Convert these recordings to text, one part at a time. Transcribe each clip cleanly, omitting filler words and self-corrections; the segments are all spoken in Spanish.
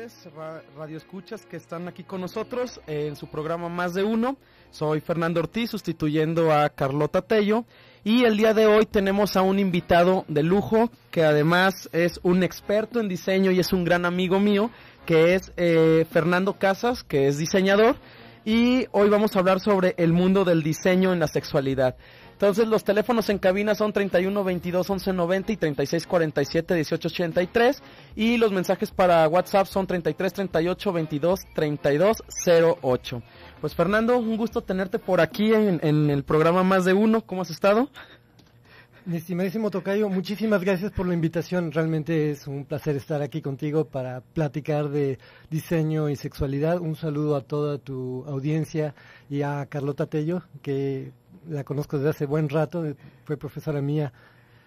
tardes, radio escuchas que están aquí con nosotros en su programa Más de Uno. Soy Fernando Ortiz, sustituyendo a Carlota Tello, y el día de hoy tenemos a un invitado de lujo que además es un experto en diseño y es un gran amigo mío, que es Fernando Casas, que es diseñador, y hoy vamos a hablar sobre el mundo del diseño en la sexualidad. Entonces los teléfonos en cabina son 31 22 11 90 y 36 47 18 83, y los mensajes para WhatsApp son 33 38 22 32 08. Pues Fernando, un gusto tenerte por aquí en el programa Más de Uno. ¿Cómo has estado? Mi estimadísimo tocayo, muchísimas gracias por la invitación. Realmente es un placer estar aquí contigo para platicar de diseño y sexualidad. Un saludo a toda tu audiencia y a Carlota Tello, que la conozco desde hace buen rato, fue profesora mía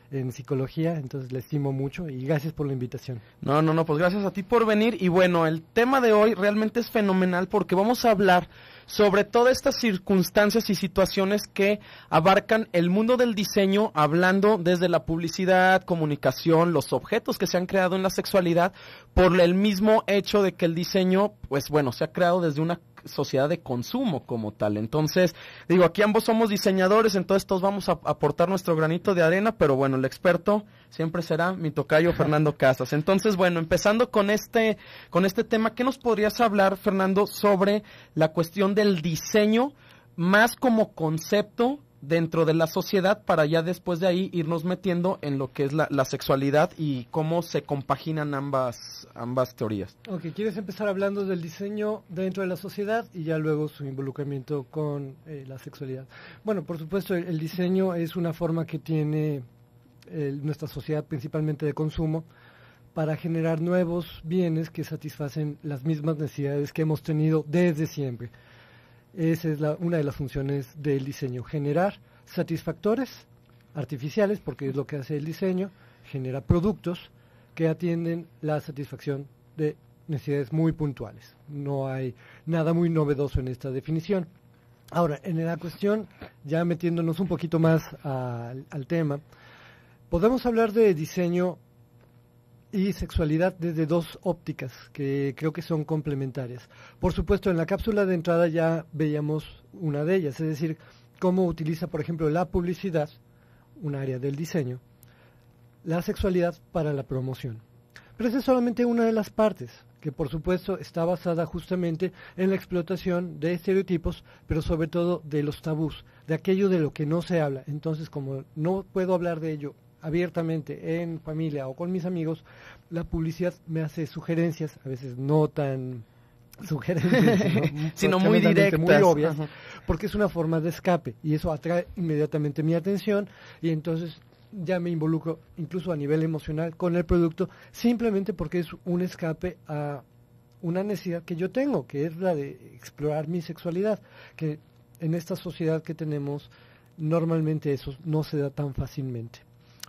en psicología, entonces la estimo mucho y gracias por la invitación. No, pues gracias a ti por venir. Y bueno, el tema de hoy realmente es fenomenal porque vamos a hablar sobre todas estas circunstancias y situaciones que abarcan el mundo del diseño, hablando desde la publicidad, comunicación, los objetos que se han creado en la sexualidad, por el mismo hecho de que el diseño, pues bueno, se ha creado desde una sociedad de consumo como tal. Entonces, digo, aquí ambos somos diseñadores, entonces todos vamos a aportar nuestro granito de arena, pero bueno, el experto siempre será mi tocayo Fernando Casas. Entonces, bueno, empezando con este tema, ¿qué nos podrías hablar, Fernando, sobre la cuestión del diseño más como concepto dentro de la sociedad, para ya después de ahí irnos metiendo en lo que es la sexualidad y cómo se compaginan ambas teorías? Ok, ¿quieres empezar hablando del diseño dentro de la sociedad y ya luego su involucramiento con la sexualidad? Bueno, por supuesto, el diseño es una forma que tiene nuestra sociedad, principalmente de consumo, para generar nuevos bienes que satisfacen las mismas necesidades que hemos tenido desde siempre. Esa es una de las funciones del diseño: generar satisfactores artificiales, porque es lo que hace el diseño, genera productos que atienden la satisfacción de necesidades muy puntuales. No hay nada muy novedoso en esta definición. Ahora, en la cuestión, ya metiéndonos un poquito más al tema, podemos hablar de diseño y sexualidad desde dos ópticas que creo que son complementarias. Por supuesto, en la cápsula de entrada ya veíamos una de ellas, es decir, cómo utiliza, por ejemplo, la publicidad, un área del diseño, la sexualidad para la promoción. Pero esa es solamente una de las partes, que por supuesto está basada justamente en la explotación de estereotipos, pero sobre todo de los tabús, de aquello de lo que no se habla. Entonces, como no puedo hablar de ello abiertamente en familia o con mis amigos, la publicidad me hace sugerencias, a veces no tan sugerencias, sino muy directas, muy obvias, porque es una forma de escape y eso atrae inmediatamente mi atención y entonces ya me involucro incluso a nivel emocional con el producto, simplemente porque es un escape a una necesidad que yo tengo, que es la de explorar mi sexualidad, que en esta sociedad que tenemos normalmente eso no se da tan fácilmente.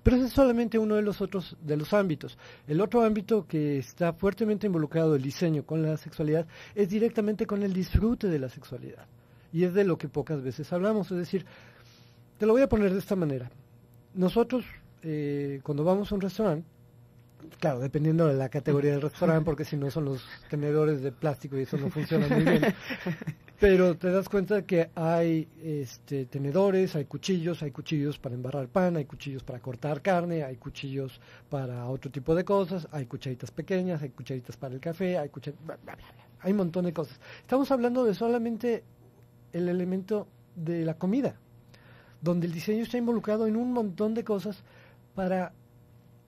Pero ese es solamente uno de los ámbitos. El otro ámbito que está fuertemente involucrado el diseño con la sexualidad es directamente con el disfrute de la sexualidad. Y es de lo que pocas veces hablamos. Es decir, te lo voy a poner de esta manera. Nosotros, cuando vamos a un restaurante, claro, dependiendo de la categoría del restaurante, porque si no son los tenedores de plástico y eso no funciona muy bien, pero te das cuenta que hay tenedores, hay cuchillos para embarrar pan, hay cuchillos para cortar carne, hay cuchillos para otro tipo de cosas, hay cucharitas pequeñas, hay cucharitas para el café, hay un montón de cosas. Estamos hablando de solamente el elemento de la comida, donde el diseño está involucrado en un montón de cosas para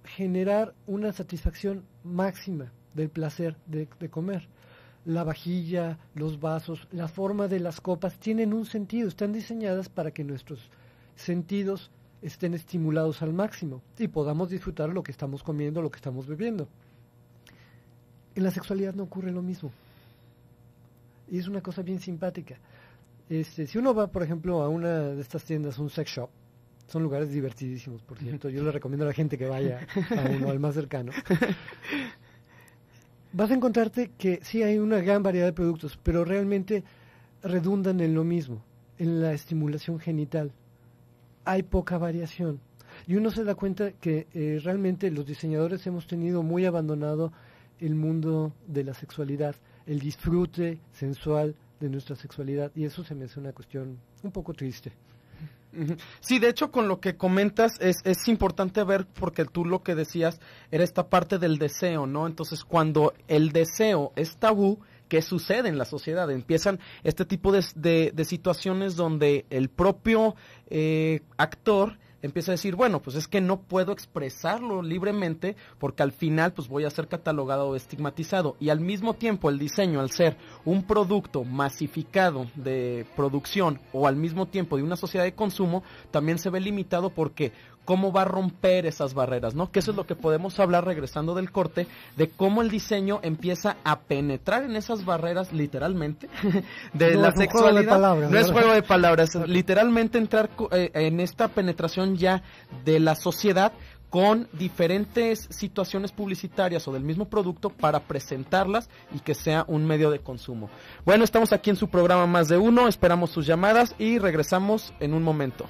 generar una satisfacción máxima del placer de comer. La vajilla, los vasos, la forma de las copas tienen un sentido, están diseñadas para que nuestros sentidos estén estimulados al máximo y podamos disfrutar lo que estamos comiendo, lo que estamos bebiendo. En la sexualidad no ocurre lo mismo. Y es una cosa bien simpática. Si uno va, por ejemplo, a una de estas tiendas, un sex shop, son lugares divertidísimos, por cierto. Yo le recomiendo a la gente que vaya a uno, al más cercano. Vas a encontrarte que sí hay una gran variedad de productos, pero realmente redundan en lo mismo, en la estimulación genital. Hay poca variación. Y uno se da cuenta que realmente los diseñadores hemos tenido muy abandonado el mundo de la sexualidad, el disfrute sensual de nuestra sexualidad, y eso se me hace una cuestión un poco triste. Sí, de hecho, con lo que comentas es importante ver, porque tú lo que decías era esta parte del deseo, ¿no? Entonces, cuando el deseo es tabú, ¿qué sucede en la sociedad? Empiezan este tipo de situaciones donde el propio actor empieza a decir, bueno, pues es que no puedo expresarlo libremente porque al final pues voy a ser catalogado o estigmatizado. Y al mismo tiempo el diseño, al ser un producto masificado de producción o al mismo tiempo de una sociedad de consumo, también se ve limitado porque cómo va a romper esas barreras, ¿no? Que eso es lo que podemos hablar regresando del corte, de cómo el diseño empieza a penetrar en esas barreras literalmente de la sexualidad. No es juego de palabras, literalmente entrar en esta penetración ya de la sociedad con diferentes situaciones publicitarias o del mismo producto para presentarlas y que sea un medio de consumo. Bueno, estamos aquí en su programa Más de Uno, esperamos sus llamadas y regresamos en un momento.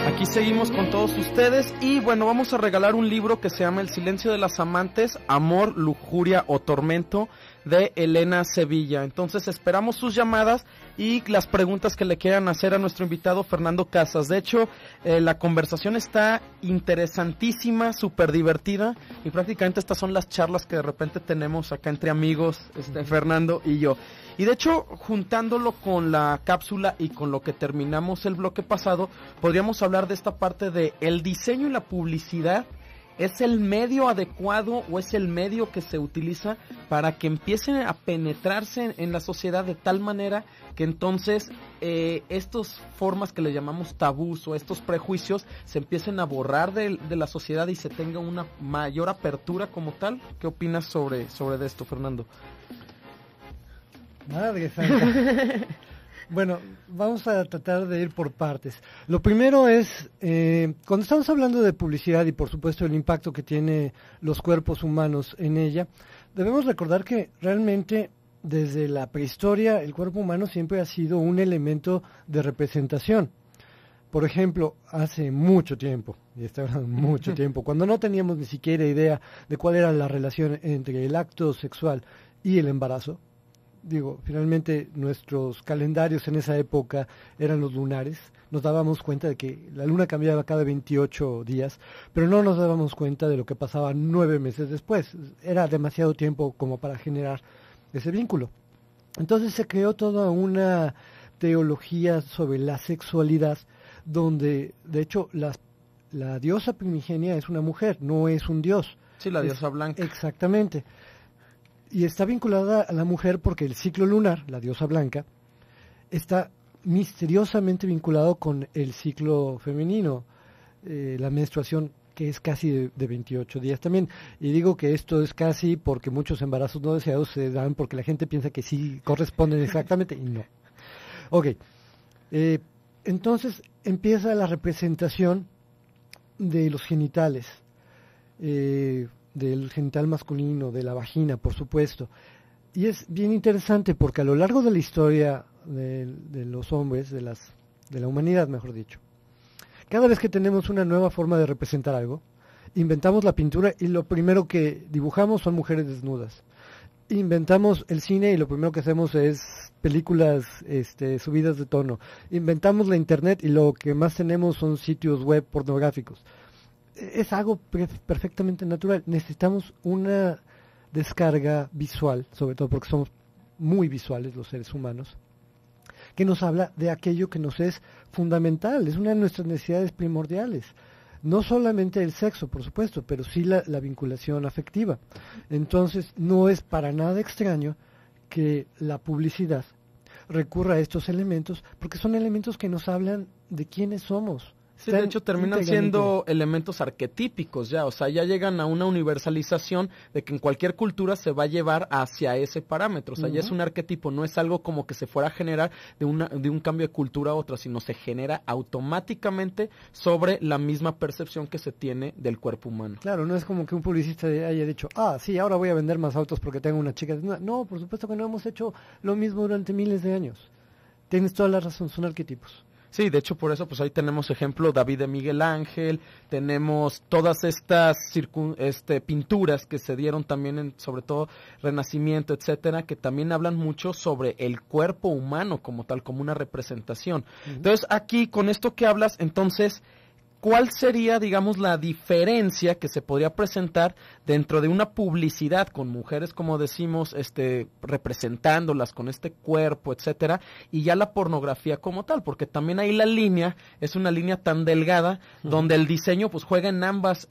Aquí seguimos con todos ustedes y bueno, vamos a regalar un libro que se llama El silencio de las amantes, amor, lujuria o tormento, de Elena Sevilla. Entonces esperamos sus llamadas y las preguntas que le quieran hacer a nuestro invitado Fernando Casas. De hecho, la conversación está interesantísima, súper divertida y prácticamente estas son las charlas que de repente tenemos acá entre amigos, Fernando y yo. Y de hecho, juntándolo con la cápsula y con lo que terminamos el bloque pasado, podríamos hablar de esta parte de el diseño y la publicidad. ¿Es el medio adecuado o es el medio que se utiliza para que empiecen a penetrarse en la sociedad de tal manera que entonces estas formas que le llamamos tabús o estos prejuicios se empiecen a borrar de la sociedad y se tenga una mayor apertura como tal? ¿Qué opinas sobre esto, Fernando? Madre santa. Bueno, vamos a tratar de ir por partes. Lo primero es, cuando estamos hablando de publicidad y por supuesto el impacto que tiene los cuerpos humanos en ella, debemos recordar que realmente desde la prehistoria el cuerpo humano siempre ha sido un elemento de representación. Por ejemplo, hace mucho tiempo, y está hablando mucho tiempo, cuando no teníamos ni siquiera idea de cuál era la relación entre el acto sexual y el embarazo, finalmente nuestros calendarios en esa época eran los lunares. Nos dábamos cuenta de que la luna cambiaba cada 28 días, pero no nos dábamos cuenta de lo que pasaba 9 meses después. Era demasiado tiempo como para generar ese vínculo. Entonces se creó toda una teología sobre la sexualidad, donde de hecho la diosa primigenia es una mujer, no es un dios. Sí, la diosa blanca. Exactamente. Y está vinculada a la mujer porque el ciclo lunar, la diosa blanca, está misteriosamente vinculado con el ciclo femenino, la menstruación, que es casi de 28 días también. Y digo que esto es casi porque muchos embarazos no deseados se dan porque la gente piensa que sí corresponden exactamente y no. Ok, entonces empieza la representación de los genitales, del genital masculino, de la vagina, por supuesto. Y es bien interesante porque a lo largo de la historia de los hombres, de la humanidad, mejor dicho, cada vez que tenemos una nueva forma de representar algo, inventamos la pintura y lo primero que dibujamos son mujeres desnudas. Inventamos el cine y lo primero que hacemos es películas subidas de tono. Inventamos la internet y lo que más tenemos son sitios web pornográficos. Es algo perfectamente natural. Necesitamos una descarga visual, sobre todo porque somos muy visuales los seres humanos, que nos habla de aquello que nos es fundamental, es una de nuestras necesidades primordiales. No solamente el sexo, por supuesto, pero sí la vinculación afectiva. Entonces, no es para nada extraño que la publicidad recurra a estos elementos, porque son elementos que nos hablan de quiénes somos. Sí, de hecho terminan siendo elementos arquetípicos ya, o sea, ya llegan a una universalización de que en cualquier cultura se va a llevar hacia ese parámetro, o sea, ya es un arquetipo, no es algo como que se fuera a generar de un cambio de cultura a otra, sino se genera automáticamente sobre la misma percepción que se tiene del cuerpo humano. Claro, no es como que un publicista haya dicho, sí, ahora voy a vender más autos porque tengo una chica. No, por supuesto que no hemos hecho lo mismo durante miles de años. Tienes toda la razón, son arquetipos. Sí, de hecho por eso pues ahí tenemos ejemplo David de Miguel Ángel, tenemos todas estas pinturas que se dieron también en sobre todo Renacimiento, etcétera, que también hablan mucho sobre el cuerpo humano como tal, como una representación. Entonces aquí con esto que hablas, entonces ¿cuál sería, digamos, la diferencia que se podría presentar dentro de una publicidad con mujeres, como decimos, representándolas con este cuerpo, etcétera, y ya la pornografía como tal? Porque también ahí la línea es una línea tan delgada donde el diseño pues juega en ambas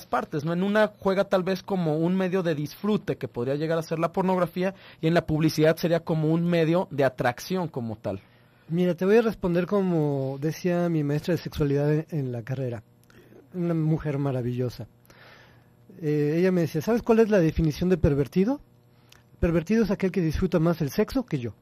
partes, ¿no? En una juega tal vez como un medio de disfrute que podría llegar a ser la pornografía y en la publicidad sería como un medio de atracción como tal. Mira, te voy a responder como decía mi maestra de sexualidad en la carrera, una mujer maravillosa. Ella me decía, ¿sabes cuál es la definición de pervertido? Pervertido es aquel que disfruta más el sexo que yo.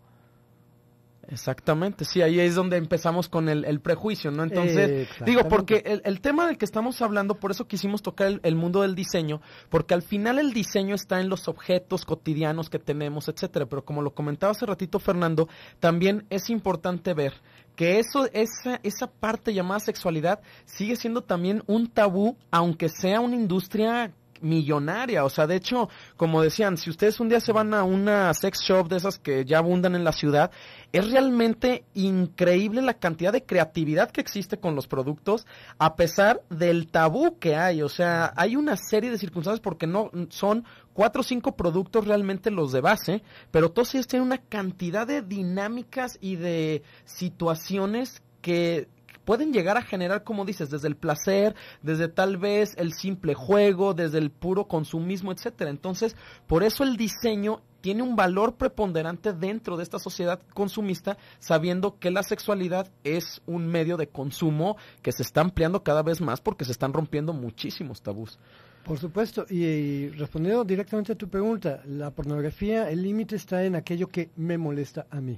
Exactamente, sí, ahí es donde empezamos con el prejuicio, ¿no? Entonces, digo, porque el tema del que estamos hablando, por eso quisimos tocar el mundo del diseño, porque al final el diseño está en los objetos cotidianos que tenemos, etcétera, pero como lo comentaba hace ratito Fernando, también es importante ver que esa parte llamada sexualidad sigue siendo también un tabú, aunque sea una industria millonaria. O sea, de hecho, como decían, si ustedes un día se van a una sex shop de esas que ya abundan en la ciudad, es realmente increíble la cantidad de creatividad que existe con los productos, a pesar del tabú que hay. O sea, hay una serie de circunstancias porque no son 4 o 5 productos realmente los de base, pero todos ellos tienen una cantidad de dinámicas y de situaciones que pueden llegar a generar, como dices, desde el placer, desde tal vez el simple juego, desde el puro consumismo, etcétera. Entonces, por eso el diseño tiene un valor preponderante dentro de esta sociedad consumista, sabiendo que la sexualidad es un medio de consumo que se está ampliando cada vez más porque se están rompiendo muchísimos tabús. Por supuesto, y respondiendo directamente a tu pregunta, la pornografía, el límite está en aquello que me molesta a mí.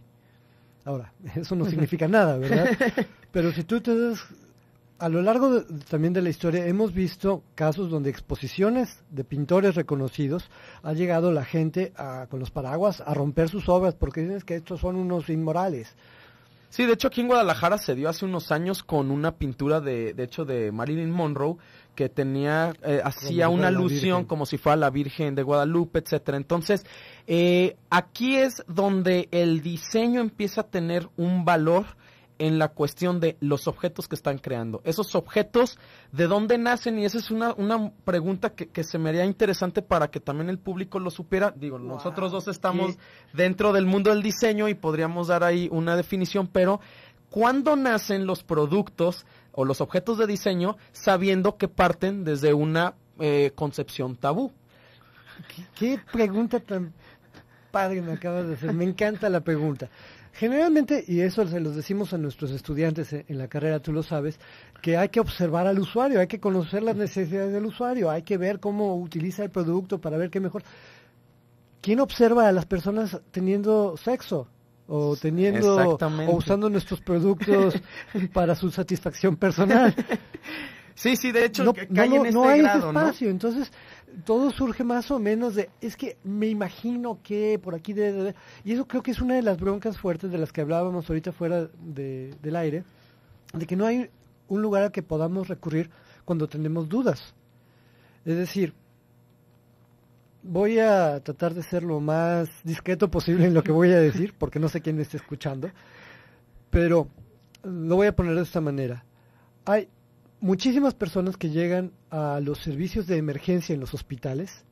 Ahora, eso no significa nada, ¿verdad? Pero si tú te das, a lo largo también de la historia, hemos visto casos donde exposiciones de pintores reconocidos ha llegado la gente con los paraguas a romper sus obras porque dicen que estos son unos inmorales. Sí, de hecho aquí en Guadalajara se dio hace unos años con una pintura de hecho de Marilyn Monroe que tenía, hacía una alusión como si fuera la Virgen de Guadalupe, etcétera. Entonces, aquí es donde el diseño empieza a tener un valor en la cuestión de los objetos que están creando. Esos objetos, ¿de dónde nacen? Y esa es una pregunta que se me haría interesante para que también el público lo supiera. Digo, nosotros dos estamos dentro del mundo del diseño y podríamos dar ahí una definición, pero ¿cuándo nacen los productos o los objetos de diseño sabiendo que parten desde una concepción tabú? ¿Qué pregunta tan padre me acabas de hacer? Me encanta la pregunta. Generalmente, y eso se los decimos a nuestros estudiantes en la carrera, tú lo sabes, que hay que observar al usuario, hay que conocer las necesidades del usuario, hay que ver cómo utiliza el producto para ver qué mejor. ¿Quién observa a las personas teniendo sexo? O usando nuestros productos para su satisfacción personal. Sí, de hecho, no hay grado, ese espacio, ¿no? Entonces todo surge más o menos es que me imagino que por aquí debe, y eso creo que es una de las broncas fuertes de las que hablábamos ahorita fuera del aire, de que no hay un lugar al que podamos recurrir cuando tenemos dudas. Es decir, voy a tratar de ser lo más discreto posible en lo que voy a decir, porque no sé quién me está escuchando, pero lo voy a poner de esta manera. Hay muchísimas personas que llegan a los servicios de emergencia en los hospitales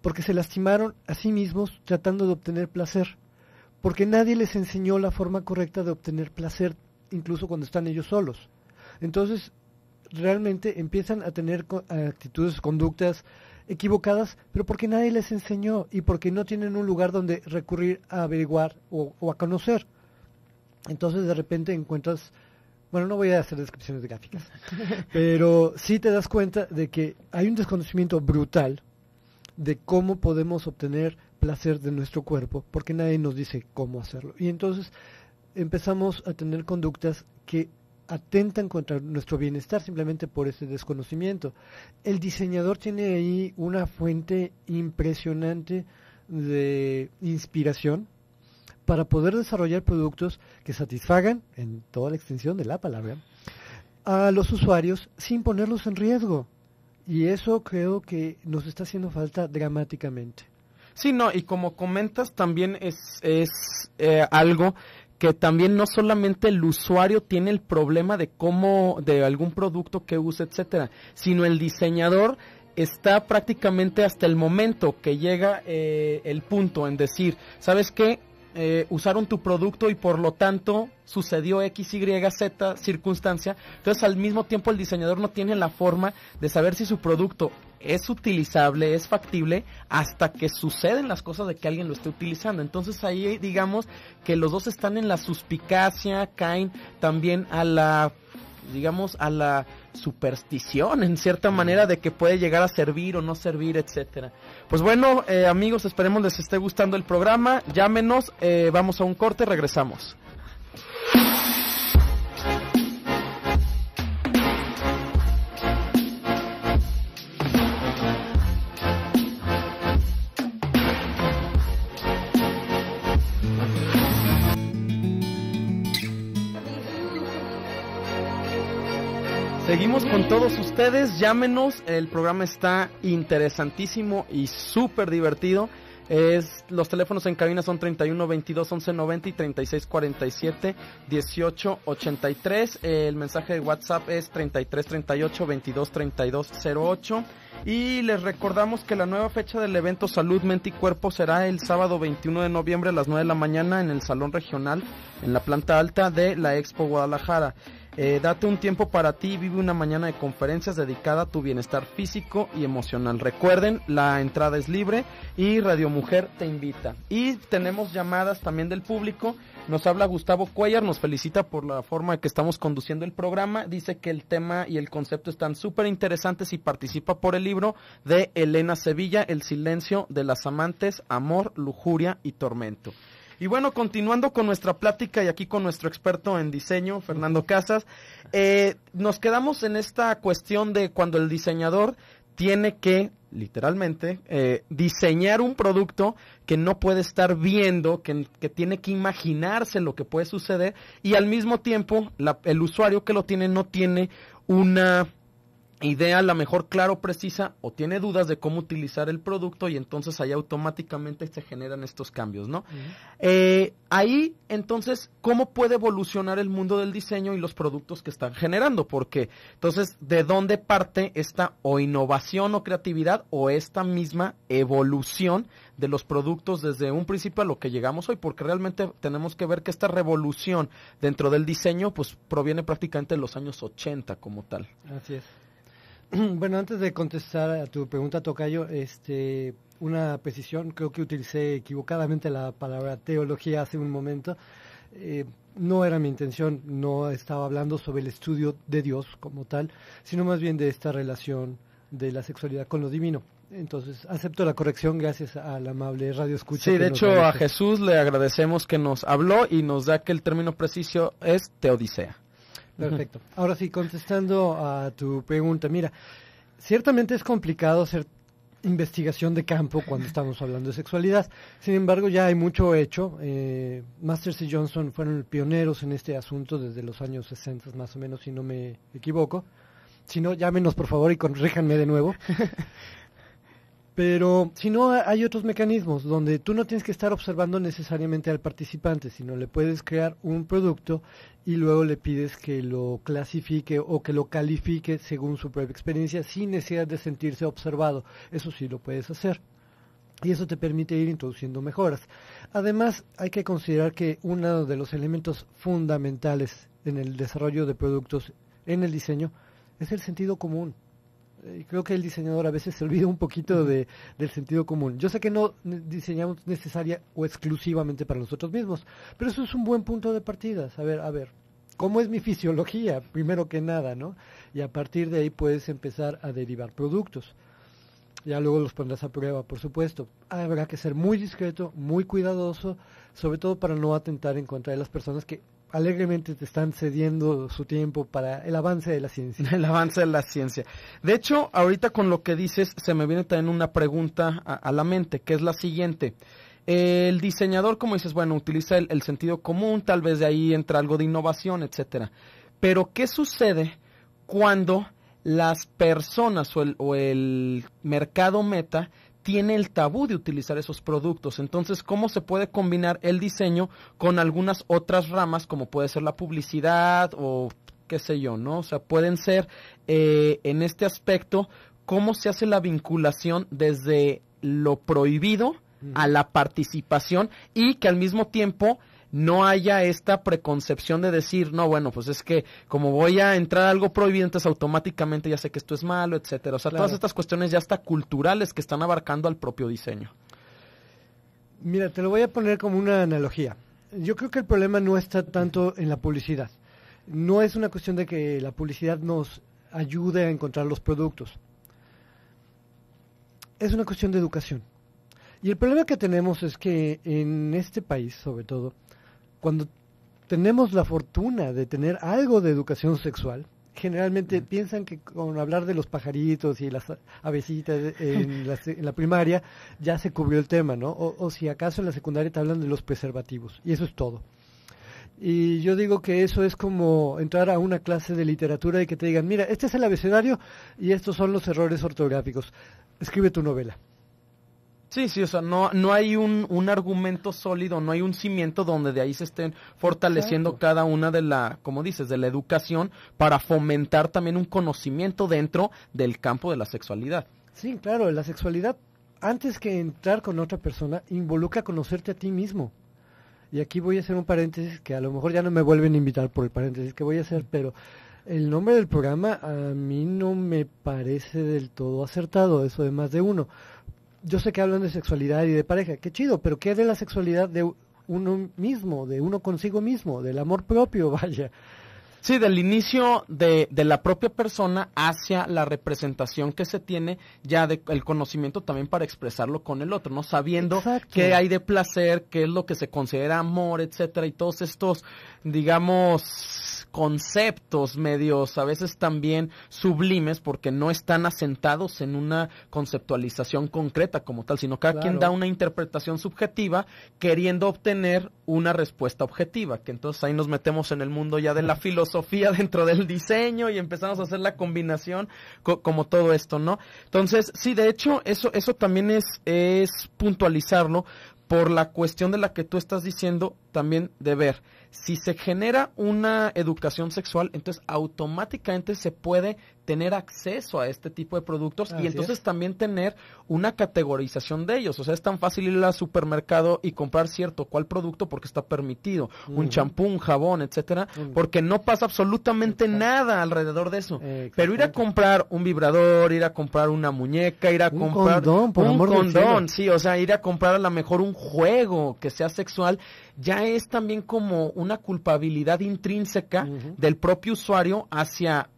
porque se lastimaron a sí mismos tratando de obtener placer, porque nadie les enseñó la forma correcta de obtener placer, incluso cuando están ellos solos. Entonces, realmente empiezan a tener actitudes, conductas equivocadas, pero porque nadie les enseñó y porque no tienen un lugar donde recurrir a averiguar o a conocer. Entonces, de repente encuentras... Bueno, no voy a hacer descripciones gráficas, pero sí te das cuenta de que hay un desconocimiento brutal de cómo podemos obtener placer de nuestro cuerpo, porque nadie nos dice cómo hacerlo. Y entonces empezamos a tener conductas que atentan contra nuestro bienestar simplemente por ese desconocimiento. El diseñador tiene ahí una fuente impresionante de inspiración para poder desarrollar productos que satisfagan, en toda la extensión de la palabra, a los usuarios sin ponerlos en riesgo. Y eso creo que nos está haciendo falta dramáticamente. Sí, no, y como comentas, también es algo que también no solamente el usuario tiene el problema de algún producto que use, etcétera, sino el diseñador está prácticamente hasta el momento que llega el punto en decir, ¿sabes qué? Usaron tu producto y por lo tanto sucedió X, Y, Z circunstancia. Entonces al mismo tiempo el diseñador no tiene la forma de saber si su producto es utilizable, es factible, hasta que suceden las cosas de que alguien lo esté utilizando. Entonces ahí digamos que los dos están en la suspicacia, caen también a la superstición en cierta manera de que puede llegar a servir o no servir, etcétera. Pues bueno, amigos, esperemos les esté gustando el programa. Llámenos, vamos a un corte, regresamos. Seguimos con todos ustedes, llámenos, el programa está interesantísimo y súper divertido. Los teléfonos en cabina son 31 22 11 90 y 36 47 18 83. El mensaje de WhatsApp es 33 38 22 32 08. Y les recordamos que la nueva fecha del evento Salud, Mente y Cuerpo será el sábado 21 de noviembre a las 9 de la mañana en el Salón Regional, en la planta alta de la Expo Guadalajara. Date un tiempo para ti y vive una mañana de conferencias dedicada a tu bienestar físico y emocional. Recuerden, la entrada es libre y Radio Mujer te invita. Y tenemos llamadas también del público. Nos habla Gustavo Cuellar, nos felicita por la forma en que estamos conduciendo el programa. Dice que el tema y el concepto están súper interesantes y participa por el libro de Elena Sevilla, El silencio de las amantes, amor, lujuria y tormento. Y bueno, continuando con nuestra plática y aquí con nuestro experto en diseño, Fernando Casas, nos quedamos en esta cuestión de cuando el diseñador tiene que, literalmente, diseñar un producto que no puede estar viendo, que tiene que imaginarse lo que puede suceder y al mismo tiempo el usuario que lo tiene no tiene una idea a la mejor claro, precisa o tiene dudas de cómo utilizar el producto y entonces ahí automáticamente se generan estos cambios, ¿no? Ahí entonces, ¿cómo puede evolucionar el mundo del diseño y los productos que están generando? Porque entonces, ¿de dónde parte esta o innovación o creatividad o esta misma evolución de los productos desde un principio a lo que llegamos hoy? Porque realmente tenemos que ver que esta revolución dentro del diseño pues proviene prácticamente de los años 80 como tal. Así es. Bueno, antes de contestar a tu pregunta, Tocayo, una precisión, creo que utilicé equivocadamente la palabra teología hace un momento. No era mi intención, no estaba hablando sobre el estudio de Dios como tal, sino más bien de esta relación de la sexualidad con lo divino. Entonces, acepto la corrección gracias al amable Radio Escucha. Sí, de hecho, a Jesús le agradecemos que nos habló y nos da que el término preciso es teodicea. Perfecto. Ahora sí, contestando a tu pregunta, mira, ciertamente es complicado hacer investigación de campo cuando estamos hablando de sexualidad. Sin embargo, ya hay mucho hecho. Masters y Johnson fueron pioneros en este asunto desde los años 60 más o menos, si no me equivoco. Si no, llámenos por favor y corríjanme de nuevo. Pero si no, hay otros mecanismos donde tú no tienes que estar observando necesariamente al participante, sino le puedes crear un producto y luego le pides que lo clasifique o que lo califique según su propia experiencia sin necesidad de sentirse observado. Eso sí lo puedes hacer. Y eso te permite ir introduciendo mejoras. Además, hay que considerar que uno de los elementos fundamentales en el desarrollo de productos en el diseño es el sentido común. Creo que el diseñador a veces se olvida un poquito del sentido común. Yo sé que no diseñamos necesaria o exclusivamente para nosotros mismos, pero eso es un buen punto de partida. A ver, ¿cómo es mi fisiología? Primero que nada, ¿no? Y a partir de ahí puedes empezar a derivar productos. Ya luego los pondrás a prueba, por supuesto. Habrá que ser muy discreto, muy cuidadoso, sobre todo para no atentar en contra de las personas que alegremente te están cediendo su tiempo para el avance de la ciencia. El avance de la ciencia. De hecho, ahorita con lo que dices, se me viene también una pregunta a la mente, que es la siguiente. El diseñador, como dices, bueno, utiliza el sentido común, tal vez de ahí entra algo de innovación, etcétera. Pero, ¿qué sucede cuando las personas o el mercado meta tiene el tabú de utilizar esos productos? Entonces, ¿cómo se puede combinar el diseño con algunas otras ramas, como puede ser la publicidad o qué sé yo, ¿no? O sea, pueden ser, en este aspecto, ¿cómo se hace la vinculación desde lo prohibido a la participación y que al mismo tiempo no haya esta preconcepción de decir, no, bueno, pues es que como voy a entrar a algo prohibido, entonces automáticamente ya sé que esto es malo, etcétera? O sea, todas estas cuestiones ya hasta culturales que están abarcando al propio diseño. Mira, te lo voy a poner como una analogía. Yo creo que el problema no está tanto en la publicidad. No es una cuestión de que la publicidad nos ayude a encontrar los productos. Es una cuestión de educación. Y el problema que tenemos es que en este país, sobre todo, cuando tenemos la fortuna de tener algo de educación sexual, generalmente piensan que con hablar de los pajaritos y las avecitas en la primaria ya se cubrió el tema, ¿no? O si acaso en la secundaria te hablan de los preservativos, y eso es todo. Y yo digo que eso es como entrar a una clase de literatura y que te digan, mira, este es el abecedario y estos son los errores ortográficos. Escribe tu novela. Sí, o sea, no hay un argumento sólido, no hay un cimiento donde de ahí se estén fortaleciendo cada una como dices, de la educación para fomentar también un conocimiento dentro del campo de la sexualidad. Sí, claro, la sexualidad, antes que entrar con otra persona, involucra conocerte a ti mismo. Y aquí voy a hacer un paréntesis que a lo mejor ya no me vuelven a invitar por el paréntesis que voy a hacer, pero el nombre del programa a mí no me parece del todo acertado, eso de más de uno. Yo sé que hablan de sexualidad y de pareja, qué chido, pero ¿qué de la sexualidad de uno mismo, de uno consigo mismo, del amor propio, vaya? Sí, del inicio de la propia persona hacia la representación que se tiene ya del conocimiento también para expresarlo con el otro, ¿no? Sabiendo qué hay de placer, qué es lo que se considera amor, etcétera, y todos estos, digamos, conceptos medios a veces también sublimes porque no están asentados en una conceptualización concreta como tal, sino cada quien da una interpretación subjetiva queriendo obtener una respuesta objetiva, que entonces ahí nos metemos en el mundo ya de la filosofía dentro del diseño y empezamos a hacer la combinación como todo esto, ¿no? Entonces, sí, de hecho, eso también es puntualizarlo por la cuestión de la que tú estás diciendo también de ver. Si se genera una educación sexual, entonces automáticamente se puede tener acceso a este tipo de productos y entonces también tener una categorización de ellos. O sea, es tan fácil ir al supermercado y comprar cierto cual producto porque está permitido. Un champú, un jabón, etcétera, porque no pasa absolutamente nada alrededor de eso. Pero ir a comprar un vibrador, ir a comprar una muñeca, ir a comprar condón, por amor del cielo. sí, o sea, ir a comprar a lo mejor un juego que sea sexual, ya es también como una culpabilidad intrínseca del propio usuario hacia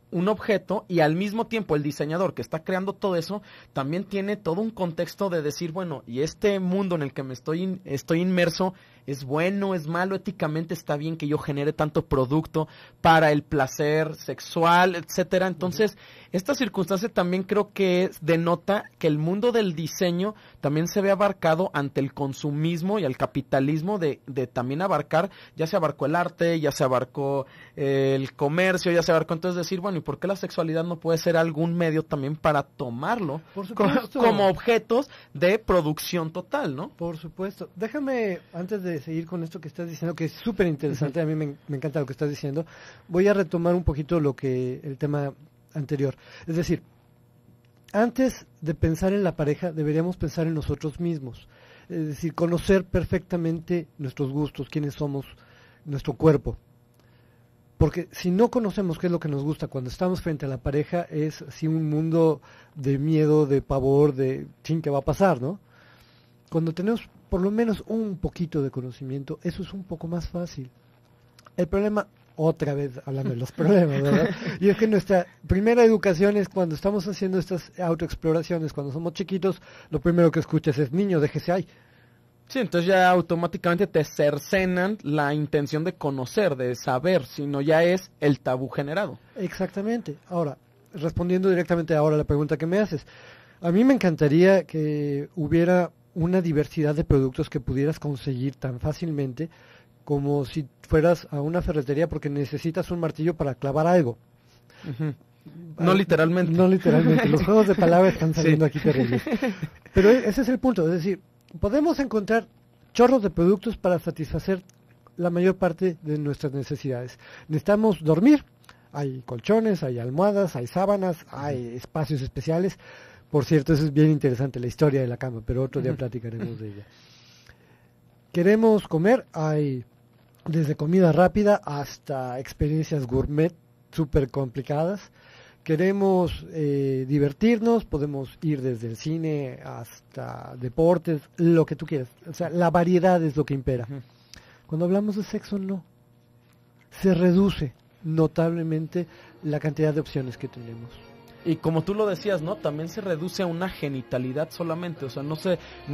un objeto, y al mismo tiempo el diseñador que está creando todo eso también tiene todo un contexto de decir, bueno, y este mundo en el que me estoy inmerso, ¿es bueno, es malo? Éticamente está bien que yo genere tanto producto para el placer sexual, etcétera. Entonces, esta circunstancia también creo que denota que el mundo del diseño también se ve abarcado ante el consumismo y el capitalismo de también abarcar, ya se abarcó el arte, ya se abarcó el comercio, ya se abarcó, entonces decir, bueno, ¿y por qué la sexualidad no puede ser algún medio también para tomarlo como objetos de producción total, ¿no? Por supuesto. Déjame, antes de seguir con esto que estás diciendo, que es súper interesante, a mí me encanta lo que estás diciendo, voy a retomar un poquito el tema anterior. Es decir, antes de pensar en la pareja, deberíamos pensar en nosotros mismos. Es decir, conocer perfectamente nuestros gustos, quiénes somos, nuestro cuerpo. Porque si no conocemos qué es lo que nos gusta cuando estamos frente a la pareja, es así un mundo de miedo, de pavor, de chin, ¿qué va a pasar, no? Cuando tenemos por lo menos un poquito de conocimiento, eso es un poco más fácil. El problema, otra vez hablando de los problemas, ¿verdad? Y es que nuestra primera educación es cuando estamos haciendo estas autoexploraciones, cuando somos chiquitos, lo primero que escuchas es, niño, déjese ahí. Sí, entonces ya automáticamente te cercenan la intención de conocer, de saber, sino ya es el tabú generado. Exactamente. Ahora, respondiendo directamente ahora a la pregunta que me haces, a mí me encantaría que hubiera una diversidad de productos que pudieras conseguir tan fácilmente como si fueras a una ferretería porque necesitas un martillo para clavar algo. Uh-huh. No literalmente. No literalmente. Los juegos de palabras están saliendo aquí terribles. Pero ese es el punto. Es decir, podemos encontrar chorros de productos para satisfacer la mayor parte de nuestras necesidades. Necesitamos dormir. Hay colchones, hay almohadas, hay sábanas, hay espacios especiales. Por cierto, eso es bien interesante, la historia de la cama, pero otro día platicaremos de ella. Queremos comer, hay desde comida rápida hasta experiencias gourmet súper complicadas. Queremos divertirnos, podemos ir desde el cine hasta deportes, lo que tú quieras. O sea, la variedad es lo que impera. Cuando hablamos de sexo, no. Se reduce notablemente la cantidad de opciones que tenemos. Y como tú lo decías, ¿no? También se reduce a una genitalidad solamente, o sea, no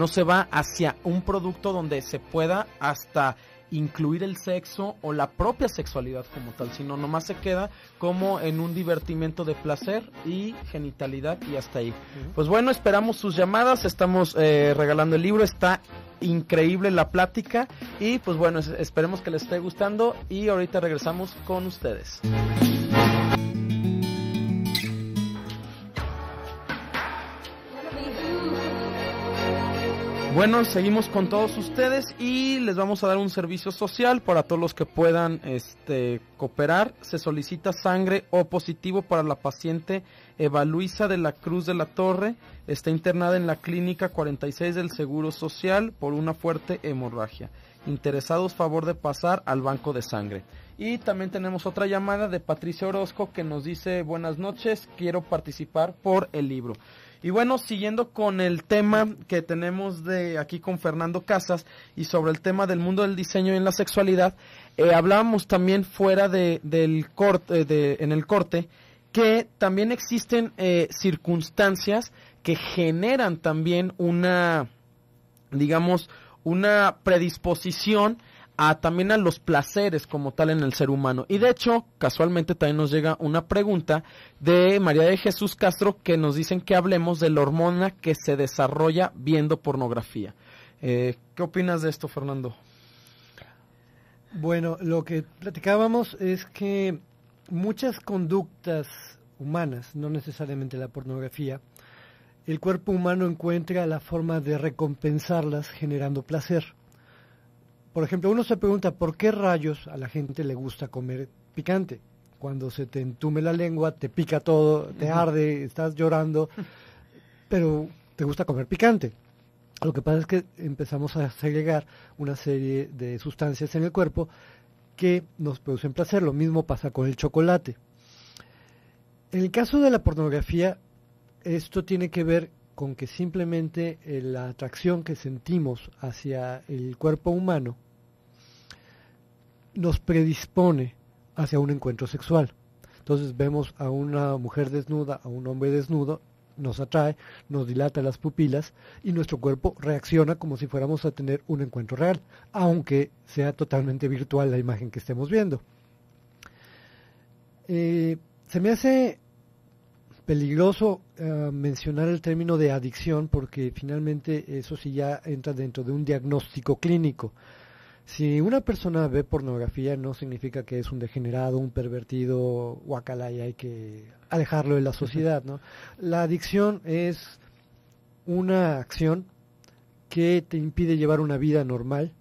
se va hacia un producto donde se pueda hasta incluir el sexo o la propia sexualidad como tal, sino nomás se queda como en un divertimento de placer y genitalidad y hasta ahí. Pues bueno, esperamos sus llamadas, estamos regalando el libro, está increíble la plática y pues bueno, esperemos que les esté gustando y ahorita regresamos con ustedes. Bueno, seguimos con todos ustedes y les vamos a dar un servicio social para todos los que puedan cooperar. Se solicita sangre O positivo para la paciente Eva Luisa de la Cruz de la Torre. Está internada en la clínica 46 del Seguro Social por una fuerte hemorragia. Interesados, favor de pasar al banco de sangre. Y también tenemos otra llamada de Patricia Orozco que nos dice: buenas noches, quiero participar por el libro. Y bueno, siguiendo con el tema que tenemos de aquí con Fernando Casas y sobre el tema del mundo del diseño y en la sexualidad, hablábamos también fuera en el corte, que también existen circunstancias que generan también una predisposición también a los placeres como tal en el ser humano. Y de hecho, casualmente también nos llega una pregunta de María de Jesús Castro que nos dicen que hablemos de la hormona que se desarrolla viendo pornografía. ¿Qué opinas de esto, Fernando? Bueno, lo que platicábamos es que muchas conductas humanas, no necesariamente la pornografía, el cuerpo humano encuentra la forma de recompensarlas generando placer. Por ejemplo, uno se pregunta por qué rayos a la gente le gusta comer picante. Cuando se te entume la lengua, te pica todo, te arde, estás llorando, pero te gusta comer picante. Lo que pasa es que empezamos a segregar una serie de sustancias en el cuerpo que nos producen placer. Lo mismo pasa con el chocolate. En el caso de la pornografía, esto tiene que ver con que simplemente la atracción que sentimos hacia el cuerpo humano nos predispone hacia un encuentro sexual. Entonces vemos a una mujer desnuda, a un hombre desnudo, nos atrae, nos dilata las pupilas y nuestro cuerpo reacciona como si fuéramos a tener un encuentro real, aunque sea totalmente virtual la imagen que estemos viendo. Se me hace peligroso mencionar el término de adicción porque finalmente eso sí ya entra dentro de un diagnóstico clínico. Si una persona ve pornografía no significa que es un degenerado, un pervertido, guacala, y hay que alejarlo de la sociedad, ¿no? La adicción es una acción que te impide llevar una vida normal,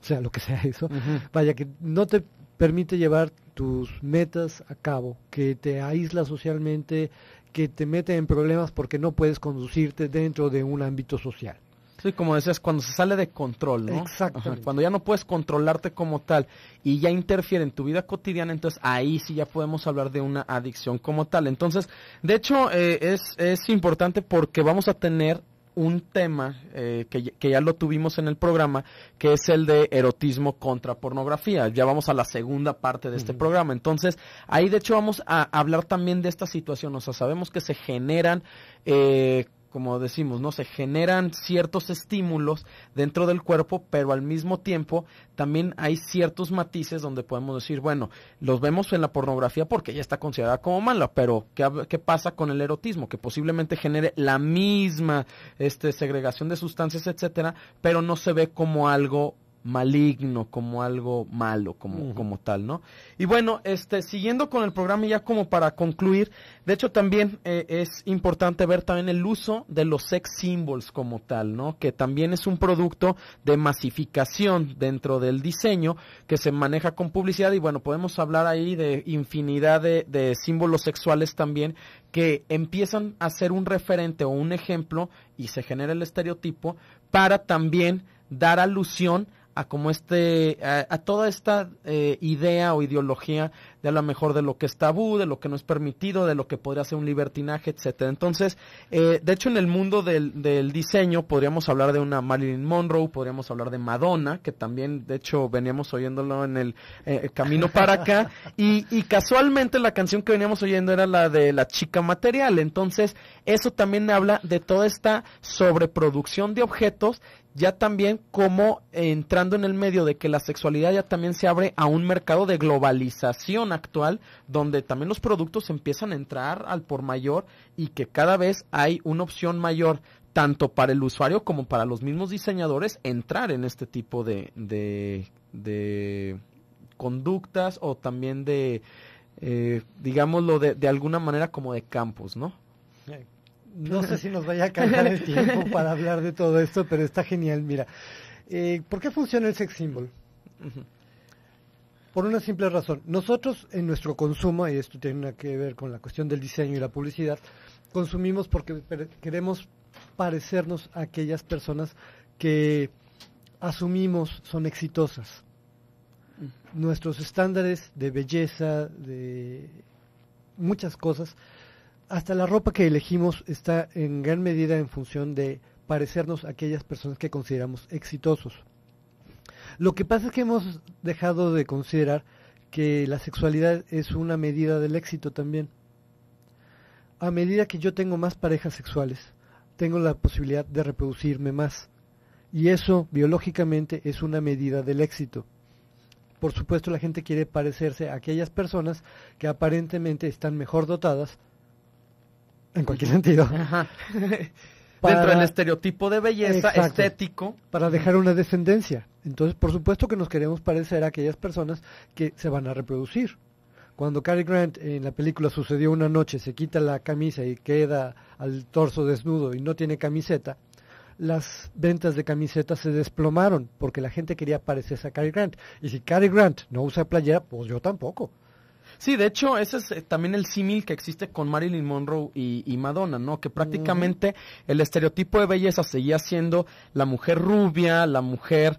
sea lo que sea eso, vaya, que no te permite llevar tus metas a cabo, que te aísla socialmente, que te mete en problemas porque no puedes conducirte dentro de un ámbito social. Sí, como decías, cuando se sale de control, ¿no? Exactamente. Cuando ya no puedes controlarte como tal y ya interfiere en tu vida cotidiana, entonces ahí sí ya podemos hablar de una adicción como tal. Entonces, de hecho, es importante porque vamos a tener un tema que ya lo tuvimos en el programa, que es el de erotismo contra pornografía. Ya vamos a la segunda parte de este programa. Entonces, ahí de hecho vamos a hablar también de esta situación. O sea, sabemos que se generan como decimos, ¿no? Se generan ciertos estímulos dentro del cuerpo, pero al mismo tiempo también hay ciertos matices donde podemos decir, bueno, los vemos en la pornografía porque ya está considerada como mala, pero ¿qué pasa con el erotismo? Que posiblemente genere la misma segregación de sustancias, etcétera, pero no se ve como algo maligno, como algo malo, como tal, ¿no? Y bueno, siguiendo con el programa, ya como para concluir, de hecho también es importante ver también el uso de los sex symbols como tal, ¿no? Que también es un producto de masificación dentro del diseño que se maneja con publicidad, y bueno, podemos hablar ahí de infinidad de símbolos sexuales también que empiezan a ser un referente o un ejemplo y se genera el estereotipo para también dar alusión a como a toda esta idea o ideología de a lo mejor de lo que es tabú, de lo que no es permitido, de lo que podría ser un libertinaje, etcétera. Entonces, de hecho, en el mundo del diseño podríamos hablar de una Marilyn Monroe, podríamos hablar de Madonna, que también, de hecho, veníamos oyéndolo en el camino para acá, y casualmente la canción que veníamos oyendo era la de La Chica Material. Entonces, eso también habla de toda esta sobreproducción de objetos, ya también como entrando en el medio de que la sexualidad ya también se abre a un mercado de globalización actual, donde también los productos empiezan a entrar al por mayor y que cada vez hay una opción mayor tanto para el usuario como para los mismos diseñadores entrar en este tipo de conductas o también digámoslo de alguna manera como de campos, ¿no? No sé si nos vaya a alcanzar el tiempo para hablar de todo esto, pero está genial. Mira, ¿por qué funciona el sex symbol? Por una simple razón. Nosotros en nuestro consumo, y esto tiene que ver con la cuestión del diseño y la publicidad, consumimos porque queremos parecernos a aquellas personas que asumimos son exitosas. Nuestros estándares de belleza, de muchas cosas, hasta la ropa que elegimos está en gran medida en función de parecernos a aquellas personas que consideramos exitosos. Lo que pasa es que hemos dejado de considerar que la sexualidad es una medida del éxito también. A medida que yo tengo más parejas sexuales, tengo la posibilidad de reproducirme más. Y eso, biológicamente, es una medida del éxito. Por supuesto, la gente quiere parecerse a aquellas personas que aparentemente están mejor dotadas, en cualquier sentido. Dentro del estereotipo de belleza, exacto, estético. Para dejar una descendencia. Entonces, por supuesto que nos queremos parecer a aquellas personas que se van a reproducir. Cuando Cary Grant en la película Sucedió una noche se quita la camisa y queda al torso desnudo y no tiene camiseta, las ventas de camisetas se desplomaron porque la gente quería parecerse a Cary Grant. Y si Cary Grant no usa playera, pues yo tampoco. Sí, de hecho, ese es también el símil que existe con Marilyn Monroe y Madonna, ¿no? Que prácticamente el estereotipo de belleza seguía siendo la mujer rubia, la mujer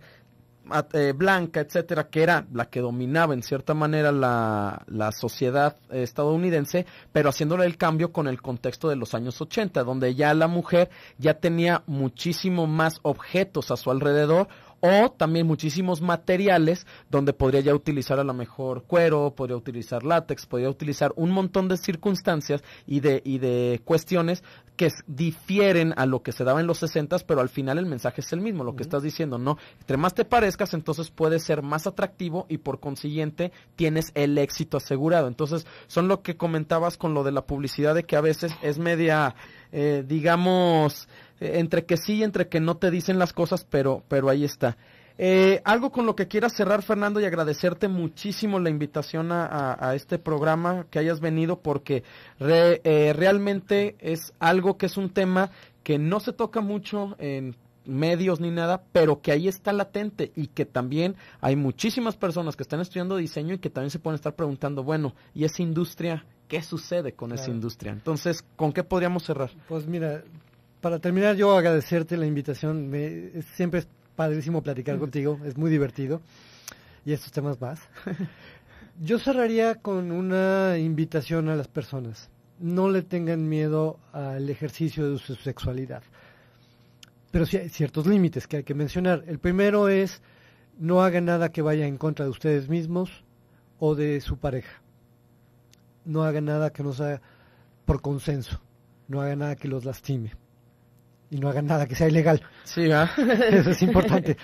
blanca, etcétera, que era la que dominaba en cierta manera la sociedad estadounidense, pero haciéndole el cambio con el contexto de los años 80, donde ya la mujer ya tenía muchísimo más objetos a su alrededor, o también muchísimos materiales donde podría ya utilizar a lo mejor cuero, podría utilizar látex, podría utilizar un montón de circunstancias y de cuestiones que difieren a lo que se daba en los 60s, pero al final el mensaje es el mismo, lo que estás diciendo, ¿no? Entre más te parezcas, entonces puedes ser más atractivo y por consiguiente tienes el éxito asegurado. Entonces, son lo que comentabas con lo de la publicidad, de que a veces es media, digamos, entre que sí y entre que no te dicen las cosas, pero ahí está. Algo con lo que quieras cerrar, Fernando, y agradecerte muchísimo la invitación a este programa, que hayas venido, porque realmente es algo que es un tema que no se toca mucho en medios ni nada, pero que ahí está latente y que también hay muchísimas personas que están estudiando diseño y que también se pueden estar preguntando, bueno, ¿y esa industria? ¿Qué sucede con esa industria? Entonces, ¿con qué podríamos cerrar? Pues mira, para terminar, yo agradecerte la invitación. Siempre es padrísimo platicar contigo, es muy divertido. Y estos temas más. Yo cerraría con una invitación a las personas. No le tengan miedo al ejercicio de su sexualidad. Pero sí hay ciertos límites que hay que mencionar. El primero es, no hagan nada que vaya en contra de ustedes mismos o de su pareja. No hagan nada que no sea por consenso. No hagan nada que los lastime. y no hagan nada que sea ilegal. Sí, ¿verdad? Eso es importante.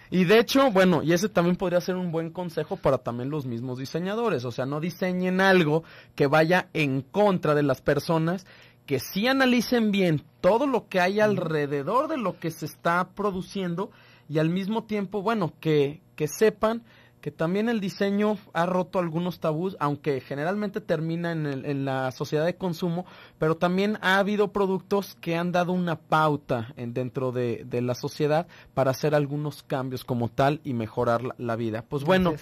Y de hecho, bueno, y ese también podría ser un buen consejo para también los mismos diseñadores, o sea, no diseñen algo que vaya en contra de las personas, que sí analicen bien todo lo que hay alrededor de lo que se está produciendo y al mismo tiempo, bueno, que sepan que también el diseño ha roto algunos tabús, aunque generalmente termina en la sociedad de consumo, pero también ha habido productos que han dado una pauta dentro de la sociedad para hacer algunos cambios como tal y mejorar la vida. Pues bueno,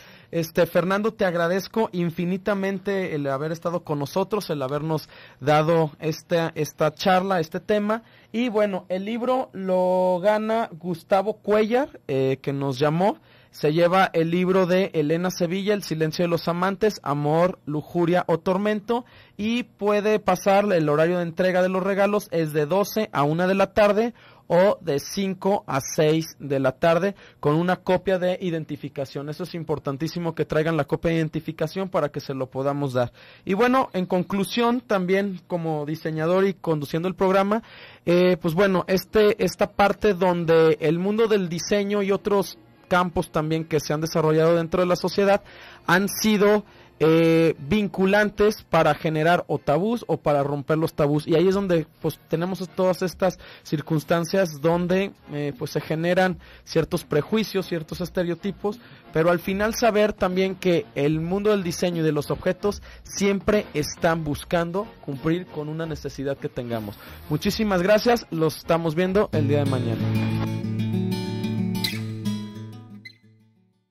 Fernando, te agradezco infinitamente el haber estado con nosotros, el habernos dado esta charla, este tema. Y bueno, el libro lo gana Gustavo Cuellar, que nos llamó. Se lleva el libro de Elena Sevilla, El silencio de los amantes, Amor, Lujuria o Tormento, y puede pasar el horario de entrega de los regalos es de 12 a 1 de la tarde o de 5 a 6 de la tarde con una copia de identificación. Eso es importantísimo, que traigan la copia de identificación para que se lo podamos dar. Y bueno, en conclusión, también como diseñador y conduciendo el programa, pues bueno, esta parte donde el mundo del diseño y otros campos también que se han desarrollado dentro de la sociedad han sido vinculantes para generar o tabús o para romper los tabús, y ahí es donde pues tenemos todas estas circunstancias donde pues se generan ciertos prejuicios, ciertos estereotipos, pero al final saber también que el mundo del diseño y de los objetos siempre están buscando cumplir con una necesidad que tengamos. Muchísimas gracias, los estamos viendo el día de mañana.